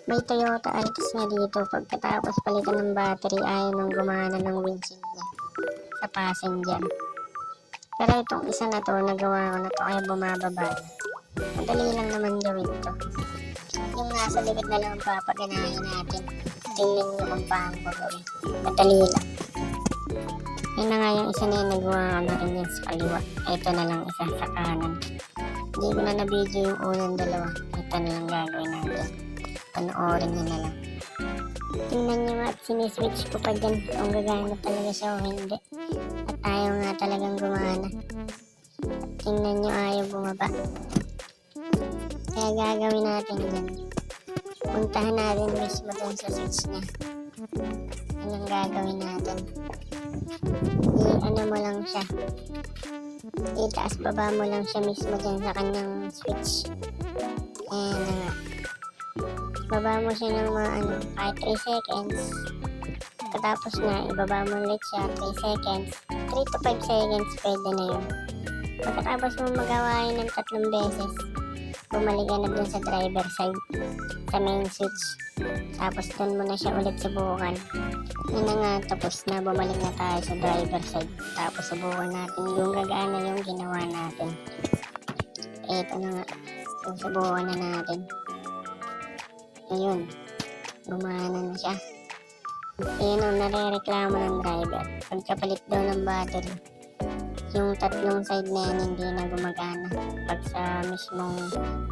May Toyota Altis nga dito. Pagkatapos palitan ng battery, ayaw nang gumana ng windshield niya sa passenger. Pero itong isa na to, nagawa ko na to kaya bumababa na. Madali lang naman gawin to. Yung nasa likod na lang ang papaganahin natin. Tingnan nyo kung paano ko gawin. Madali lang. Yun na nga yung isa na yun, nagawa ko na rin yan sa kaliwa. Ito na lang isa sa kanan. Hindi ko na na-video yung unang dalawa. Ito na lang gagawin natin. Panoorin nyo na lang. Tingnan nyo nga at siniswitch ko pa dyan kung gagana talaga siya o hindi. At ayaw nga talagang gumana. Tingnan nyo, ayaw bumaba. Kaya gagawin natin dyan. Puntahan natin mismo dun sa switch niya. Yan ang gagawin natin. I-ano mo lang siya. Itaas baba mo lang siya mismo dyan sa kanyang switch. Ayan na nga. Baba mo siya ng mga kahit 3 seconds. Katapos na, ibaba mo ulit siya 3 seconds. 3 to 5 seconds pwede na yun. Pagkatapos mo magawa yun ng 3 beses, bumalik ka na dun sa driver side, sa main switch. Tapos dun mo na siya ulit subukan. Yun na nga, tapos na, bumalik na tayo sa driver side. Tapos subukan natin yung gagana yung ginawa natin. Eto na nga, yung subukan na natin. Ayun, gumana na siya. Ayun ang nare-reklamo ng driver. Pagkapalit daw ng battery, yung 3 side na yan hindi na gumagana pag sa mismong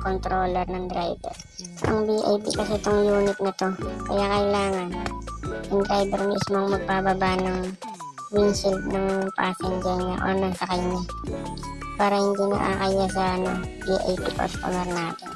controller ng driver. Ang VIP kasi itong unit na to, kaya kailangan yung driver mismong magpababa ng windshield ng passenger niya o ng sakay niya para hindi na akaya sa VIP customer natin.